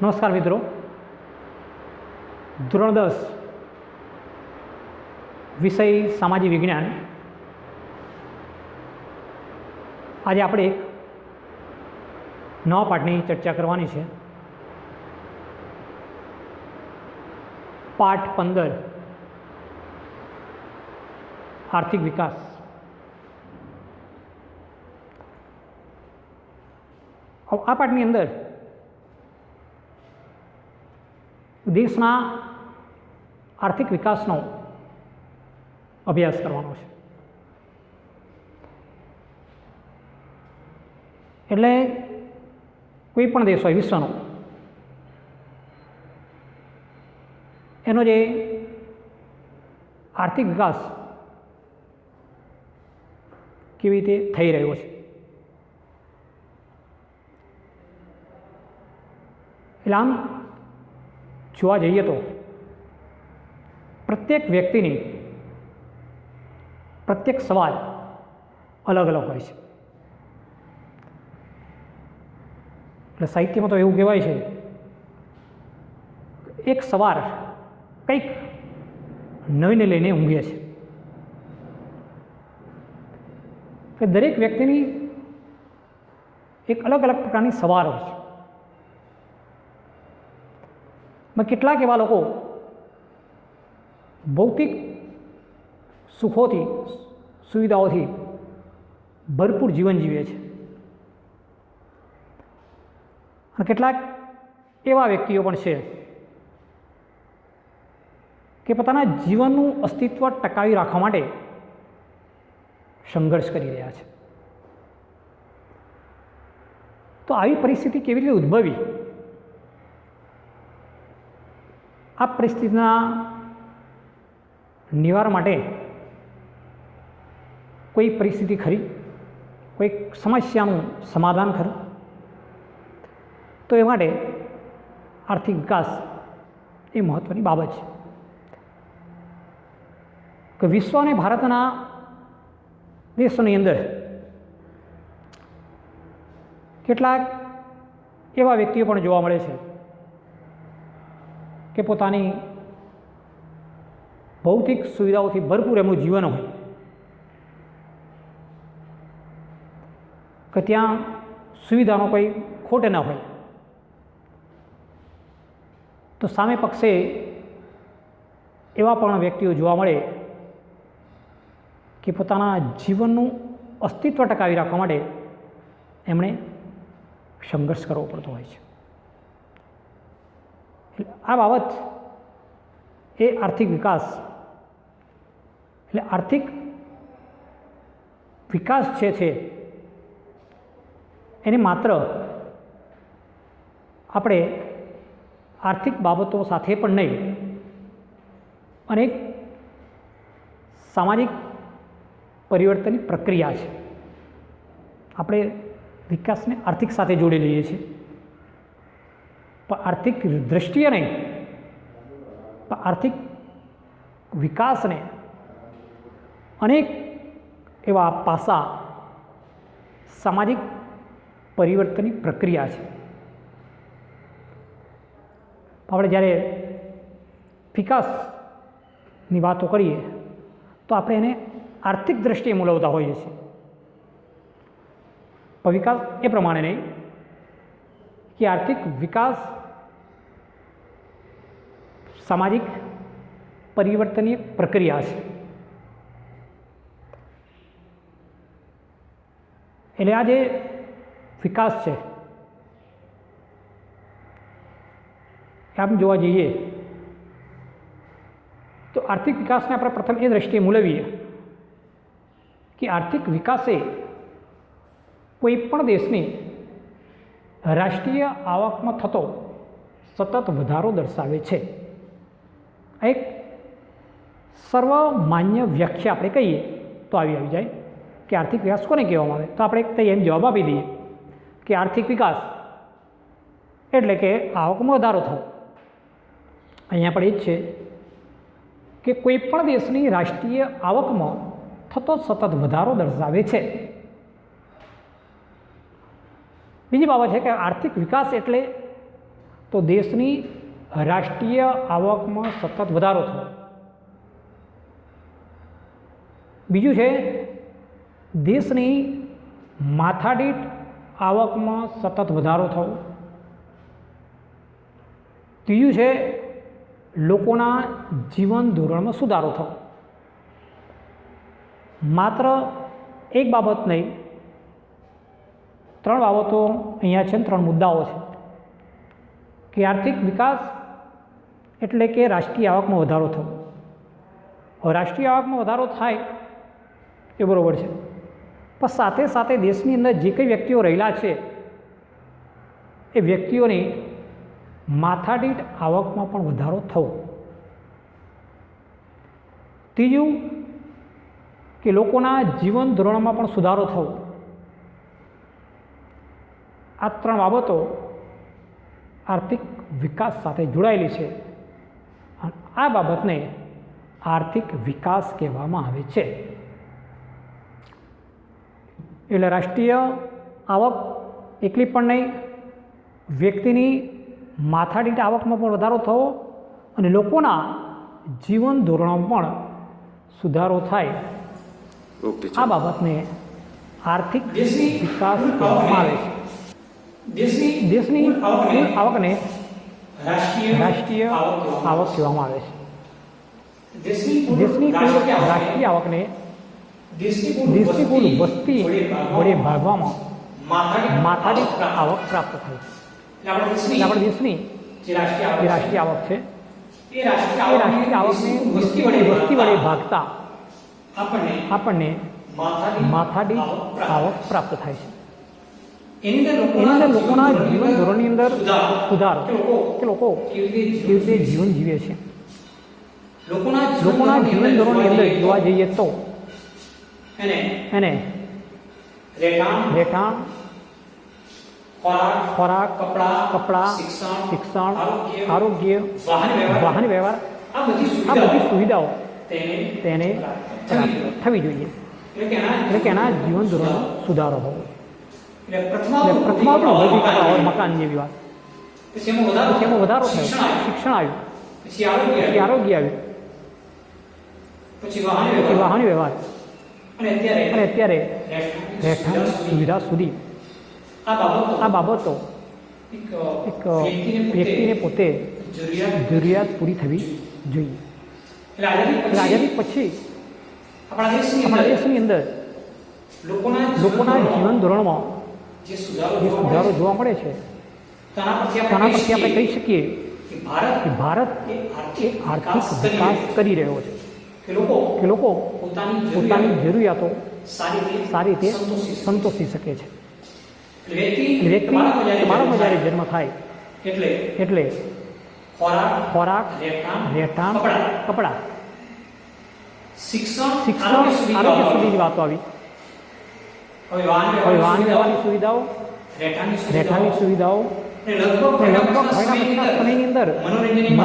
नमस्कार मित्रों, धोरण 10 विषय सामाजिक विज्ञान। आज આપણે એક નવા પાઠની ચર્ચા કરવાની છે। પાઠ 15 આર્થિક વિકાસ। આ પાઠની અંદર દેશના આર્થિક વિકાસનો અભ્યાસ કરવાનો છે। એટલે કોઈ પણ દેશ હોય વિશ્વનો, એનો જે આર્થિક વિકાસ કેવી રીતે થઈ રહ્યો છે, એટલે આમ જોવા જઈએ તો પ્રત્યેક વ્યક્તિની પ્રત્યેક સવાલ અલગ અલગ હોય છે। એટલે સાહિત્યમાં તો એવું કહેવાય છે, એક સવાર કંઈક નવીને લઈને ઊંઘે છે। કે દરેક વ્યક્તિની એક અલગ અલગ પ્રકારની સવાર હોય છે। કેટલાક એવા લોકો ભૌતિક સુખોથી, સુવિધાઓથી ભરપૂર જીવન જીવે છે, અને કેટલાક એવા વ્યક્તિઓ પણ છે કે પોતાના જીવનનું અસ્તિત્વ ટકાવી રાખવા માટે સંઘર્ષ કરી રહ્યા છે। તો આવી પરિસ્થિતિ કેવી રીતે ઉદ્ભવી? આ પરિસ્થિતિના નિવારણ માટે કોઈ પરિસ્થિતિ ખરી, કોઈ સમસ્યાનું સમાધાન ખરું? તો એ માટે આર્થિક વિકાસ એ મહત્ત્વની બાબત છે। કે વિશ્વ અને ભારતના દેશોની અંદર કેટલાક એવા વ્યક્તિઓ પણ જોવા મળે છે કે પોતાની ભૌતિક સુવિધાઓથી ભરપૂર એમનું જીવન હોય, કે ત્યાં સુવિધાનો કોઈ ખોટ ન હોય, તો સામે પક્ષે એવા પણ વ્યક્તિઓ જોવા મળે કે પોતાના જીવનનું અસ્તિત્વ ટકાવી રાખવા માટે એમણે સંઘર્ષ કરવો પડતો હોય છે। આ બાબત એ આર્થિક વિકાસ, એટલે આર્થિક વિકાસ છે એને માત્ર આપણે આર્થિક બાબતો સાથે પણ નહીં, અને એક સામાજિક પરિવર્તનની પ્રક્રિયા છે। આપણે વિકાસને આર્થિક સાથે જોડી લઈએ છીએ, પણ આર્થિક દૃષ્ટિએ નહીં, પણ આર્થિક વિકાસને અનેક એવા પાસા સામાજિક પરિવર્તનની પ્રક્રિયા છે। આપણે જ્યારે વિકાસની વાતો કરીએ તો આપણે એને આર્થિક દૃષ્ટિએ મૂલવતા હોઈએ છીએ, પણ વિકાસ એ પ્રમાણે નહીં કે આર્થિક વિકાસ સામાજિક પરિવર્તનની એક પ્રક્રિયા છે। એટલે આ જે વિકાસ છે, આમ જોવા જઈએ તો આર્થિક વિકાસને આપણે પ્રથમ એ દ્રષ્ટિએ મૂલવીએ કે આર્થિક વિકાસે કોઈ પણ દેશની રાષ્ટ્રીય આવકમાં થતો સતત વધારો દર્શાવે છે। એક સર્વમાન્ય વ્યાખ્યા આપણે કહીએ તો આવી જાય કે આર્થિક વિકાસ કોને કહેવામાં આવે? તો આપણે એક એમ જવાબ આપી દઈએ કે આર્થિક વિકાસ એટલે કે આવકમાં વધારો થવો। અહીંયા પણ એ જ છે કે કોઈ પણ દેશની રાષ્ટ્રીય આવકમાં થતો સતત વધારો દર્શાવે છે। બીજી બાબત છે કે આર્થિક વિકાસ એટલે તો દેશની રાષ્ટ્રીય આવકમાં સતત વધારો થવો. બીજું છે દેશની માથાદીઠ આવકમાં સતત વધારો થવો. ત્રીજું છે લોકોના જીવન ધોરણમાં સુધારો થવો. માત્ર એક બાબત નહીં, 3 બાબતો અહીંયા છે, 3 મુદ્દાઓ છે કે આર્થિક વિકાસ એટલે કે રાષ્ટ્રીય આવકમાં વધારો થવો. હવે રાષ્ટ્રીય આવકમાં વધારો થાય એ બરાબર છે, પણ સાથે સાથે દેશની અંદર જે કંઈ વ્યક્તિઓ રહેલા છે એ વ્યક્તિઓની માથાદીઠ આવકમાં પણ વધારો થવો. ત્રીજું કે લોકોના જીવન ધોરણમાં પણ સુધારો થવો. આ 3 બાબતો આર્થિક વિકાસ સાથે જોડાયેલી છે અને આ બાબતને આર્થિક વિકાસ કહેવામાં આવે છે. એટલે રાષ્ટ્રીય આવક એકલી પણ નહીં, વ્યક્તિની માથાદીઠ આવકમાં પણ વધારો થવો અને લોકોના જીવન ધોરણમાં પણ સુધારો થાય, આ બાબતને આર્થિક વિકાસ કહેવામાં આવે છે. દેશની આવકને રાષ્ટ્રીય આવક કહેવામાં આવે છે. દેશની કુલ રાષ્ટ્રીય આવકને દેશની કુલ વસ્તી વડે ભાગવામાં માથાદીઠ આવક પ્રાપ્ત થાય છે. એટલે આપણા દેશની જે રાષ્ટ્રીય આવક છે એ રાષ્ટ્રીય આવકને વસ્તી વડે ભાગતા આપણને માથાદીઠ આવક પ્રાપ્ત થાય છે. એની અંદર લોકોના જીવન ધોરણની અંદર સુધારો કે લોકો કેવી રીતે જીવન જીવે છે. લોકોના જીવન ધોરણની અંદર જોવા જઈએ તો એને રહેઠાણ, ખોરાક, કપડાં, શિક્ષણ, આરોગ્ય, વાહન વ્યવહાર, આ બધી સુવિધાઓ તેને પ્રાપ્ત થવી જોઈએ. એટલે કે એના જીવન ધોરણનો સુધારો હોવો. પ્રથમ આપણો બધી કપડાં મકાન જેવી વાત, પછી એમાં વધારો થયો, શિક્ષણ આવ્યું, પછી આરોગ્ય આવ્યું, પછી વાહન વ્યવહાર અને અત્યારે રહેઠાણ સુવિધા સુધી આ બાબતો એક વ્યક્તિને પોતે જરૂરિયાત પૂરી થવી જોઈએ. એટલે આઝાદી પછી આપણા દેશની અંદર લોકોના જીવન ધોરણમાં જે સુધારો જોવા મળે છે તેના પરથી આપણે કહી શકીએ કે ભારત એક આર્થિક વિકાસ કરી રહ્યો છે કે લોકો પોતાની જરૂરિયાતો સારી રીતે સંતોષી શકે છે. વ્યક્તિ બાળકનો જ્યારે જન્મ થાય એટલે ખોરાક, રહેઠાણ, કપડાં, શિક્ષણ, આરોગ્ય સુધીની વાતો આવી. હવે વાહન વ્યવહારની સુવિધાઓ, રહેઠાણની સુવિધાઓ, લગભગ પછીના સમયની અંદર મનોરંજનની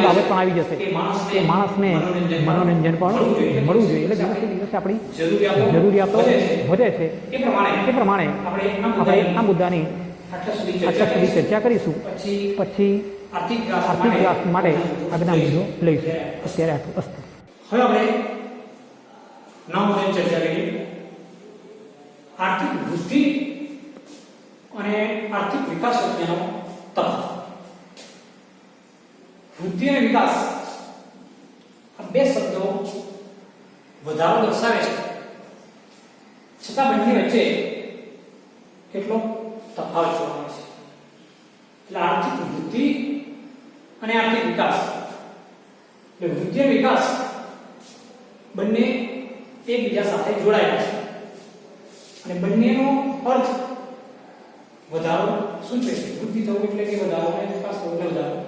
બાબત પણ આવી જશે કે માણસને મનોરંજન પણ મળવું જોઈએ. એટલે દિવસે દિવસે આપણી જરૂરિયાતો વધે છે. એ પ્રમાણે આપણે આ મુદ્દાની અત્યાર સુધી ચર્ચા કરીશું. પછી આર્થિક વિકાસ માટે આગળના મુદ્દો લઈશું. અત્યારે આટલું અસ્તુ. હવે આપણે નવા મુદ્દાની ચર્ચા કરીએ. આર્થિક વૃદ્ધિ અને આર્થિક વિકાસ વચ્ચેનો તફાવત. વૃદ્ધિ અને વિકાસ આ બે શબ્દો વધારો દર્શાવે છે, છતાં બંને વચ્ચે કેટલો તફાવત જોવા મળે છે. એટલે આર્થિક વૃદ્ધિ અને આર્થિક વિકાસ, એટલે વૃદ્ધિ અને વિકાસ બંને એકબીજા સાથે જોડાયેલા છે અને બંનેનો અર્થ વધારો સૂચવે છે. વૃદ્ધિ થવું એટલે કે વધારો અને વિકાસ થવો એટલે વધારો.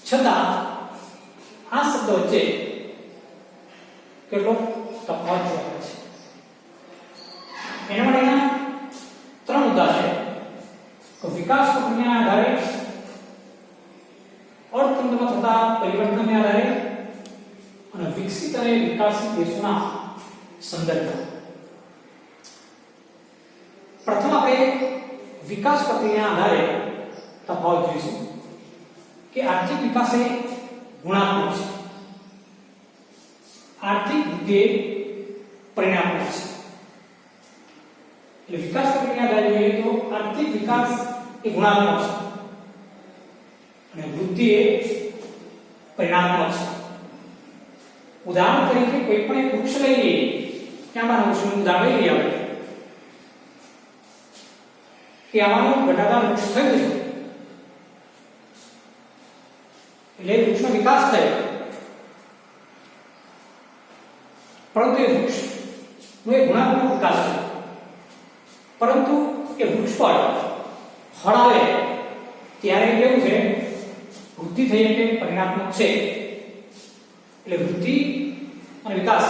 છતાં આ શબ્દ વચ્ચે કેટલો તફાવત જોવા મળે છે. એના માટેના 3 મુદ્દા છે. તો વિકાસ પ્રક્રિયાના આધારે, અર્થતંત્રમાં થતા પરિવર્તનને આધારે અને વિકસિત અને વિકાસિત દેશોના સંદર્ભમાં. પ્રથમ આપણે વિકાસ પ્રક્રિયાના આધારે તફાવત જોઈશું કે આર્થિક વિકાસ એ ગુણાત્મક છે, આર્થિક વૃદ્ધિ એ પરિણાત્મક છે. એટલે વિકાસ પ્રક્રિયા આધારે જોઈએ તો આર્થિક વિકાસ એ ગુણાત્મક છે અને વૃદ્ધિ એ પરિણાત્મક છે. ઉદાહરણ તરીકે કોઈ પણ એક વૃક્ષ લઈ લઈએ, ક્યાં વૃક્ષનું ઉદાહરણ લઈ લઈએ આપણે કે આવાનું ઘટાદાર વૃક્ષ થયું છે એટલે વૃક્ષનો વિકાસ થયો, પરંતુ એ વૃક્ષનો એક ગુણાત્મક વિકાસ થયો, પરંતુ એ વૃક્ષ પર ફળ આવે ત્યારે કેવું છે, વૃદ્ધિ થઈ એટલે પરિણાત્મક છે. એટલે વૃદ્ધિ અને વિકાસ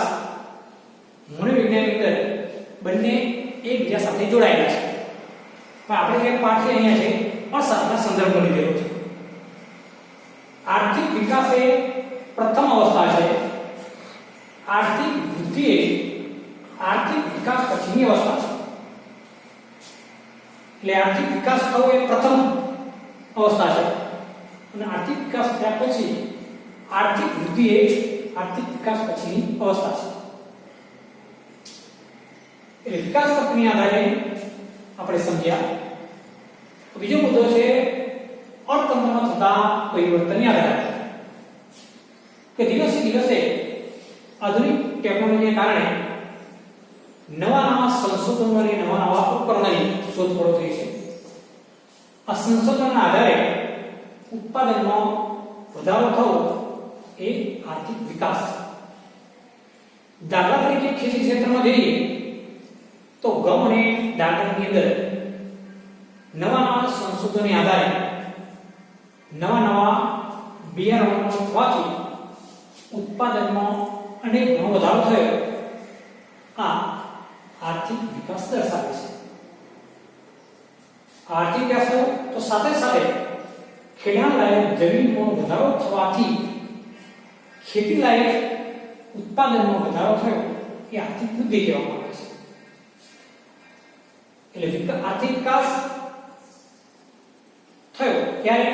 મનોવિજ્ઞાનની અંદર બંને એકબીજા સાથે જોડાયેલા છે. પણ આપણે જે પાઠ અહીંયા છે અર્થશાસ્ત્રના સંદર્ભમાં લીધેલો છે. આર્થિક વિકાસ એ પ્રથમ અવસ્થા છે, આર્થિક વૃદ્ધિ એ આર્થિક વિકાસ પછીની અવસ્થા છે. એટલે આર્થિક વિકાસ થવો એ પ્રથમ અવસ્થા છે અને આર્થિક વિકાસ થયા પછી આર્થિક વૃદ્ધિ એ આર્થિક વિકાસ પછીની અવસ્થા છે. એટલે વિકાસ તત્વની આધારે આપણે સમજ્યા. બીજો મુદ્દો છે અર્થતંત્રમાં થતા પરિવર્તનની આધારે કે દિવસે દિવસે આધુનિક ટેકનોલોજીને કારણે નવા સંશોધનો અને નવા ઉપકરણોની શોધખોળો થઈ છે. આ સંશોધનના આધારે ઉત્પાદનમાં વધારો થવો એ આર્થિક વિકાસ. દાખલા તરીકે ખેતી ક્ષેત્રમાં જઈએ તો ગમ અને ડાંગરની અંદર નવા સંશોધનને આધારે નવા બિયારણો થવાથી ઉત્પાદનમાં અનેક ઘણો વધારો થયો. આ આર્થિક વિકાસ દર્શાવે છે. આર્થિક વિકાસ તો સાથે સાથે ખેડાણ લાયક જમીનમાં વધારો થવાથી ખેતી લાયક ઉત્પાદનમાં વધારો થયો એ આર્થિક વૃદ્ધિ કહેવામાં આવે છે. એટલે આર્થિક વિકાસ થયો ત્યારે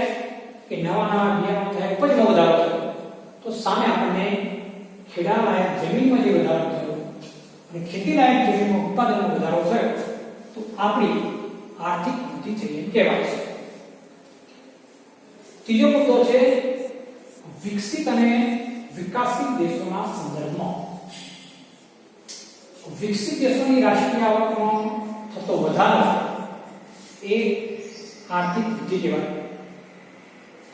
કે નવા બિયારણો થયા, ઉપજમાં વધારો થયો, તો સામે આપણને ખેડાણ લાયક જમીનમાં જે વધારો થયો અને ખેતી લાયક જમીનમાં ઉત્પાદનમાં વધારો થયો તો આપણી આર્થિક વૃદ્ધિ છે એમ કહેવાય છે. ત્રીજો મુદ્દો છે વિકસિત અને વિકાસશીલ દેશોના સંદર્ભમાં. વિકસિત દેશોની રાષ્ટ્રીય આવકમાં થતો વધારો એ આર્થિક વૃદ્ધિ કહેવાય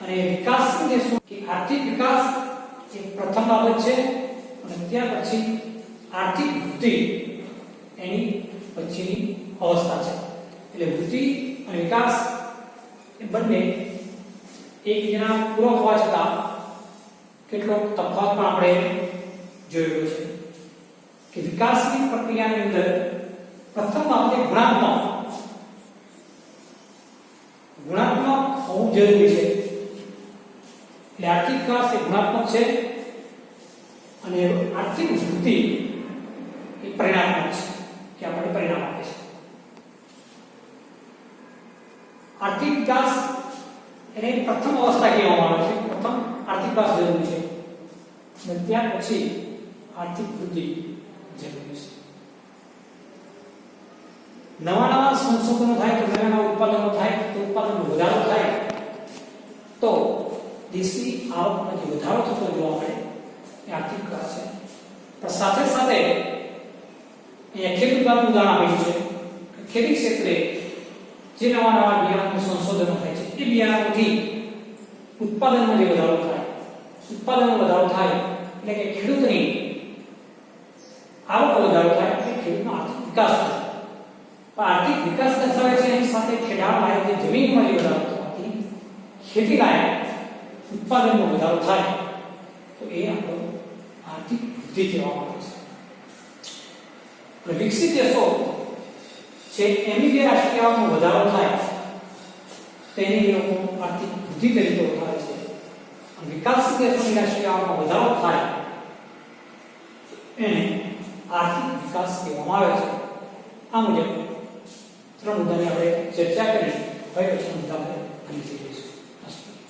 અને વિકાસશીલ દેશો કે આર્થિક વિકાસ એ પ્રથમ બાબત છે અને ત્યાર પછી આર્થિક વૃદ્ધિ એની પછીની અવસ્થા છે. એટલે વૃદ્ધિ અને વિકાસ એ બંને એકબીજાના પૂરક હોવા છતાં કેટલો તફાવત પણ આપણે જોયેલો છે કે વિકાસની પ્રક્રિયાની અંદર પ્રથમ બાબતે ગુણાત્મક હોવું જરૂરી છે. એટલે આર્થિક વિકાસ એ ગુણાત્મક છે અને આર્થિક વૃદ્ધિ એ પરિણાત્મક છે કે આપણને પરિણામ આપે છે. આર્થિક વિકાસ એને પ્રથમ અવસ્થા કહેવામાં આવે છે. પ્રથમ આર્થિક વિકાસ જરૂરી છે અને ત્યાર પછી આર્થિક વૃદ્ધિ જરૂરી છે. નવા સંશોધનો થાય તો નવા ઉત્પાદનો થાય તો ઉત્પાદનનો વધારો થાય તો દેશની આવકમાં જે વધારો થતો જોવા મળે એ આર્થિક વિકાસ છે. પણ સાથે સાથે અહીંયા ખેતી વિભાગનું ઉદાહરણ આપ્યું છે. ખેતી ક્ષેત્રે જે નવા બિયારણો સંશોધનો થાય છે એ બિયારણોથી ઉત્પાદનમાં જે વધારો થાય, ઉત્પાદનમાં વધારો થાય એટલે કે ખેડૂતની આવક વધારો થાય એટલે ખેડૂતનો આર્થિક વિકાસ થાય. આર્થિક વિકાસ દર્શાવે છે એની સાથે ખેડાણ લાયક જે જમીનમાં જે વધારો થવાથી ખેતી લાયક ઉત્પાદનમાં વધારો થાય તો એ આપણો આર્થિક વૃદ્ધિ કહેવામાં આવે છે. વિકસિત દેશો છે એની જે રાષ્ટ્રીય આવકમાં વધારો થાય તેને એ લોકો આર્થિક વૃદ્ધિ તરીકે ઓળખાવે છે. અને વિકાસશીલ દેશોની રાષ્ટ્રીય આવકમાં વધારો થાય એને આર્થિક વિકાસ કહેવામાં આવે છે. આ મુજબ ત્રણ મુદ્દાની આપણે ચર્ચા કરી. હવે પછી મુદ્દા પર આની જગ્યાએ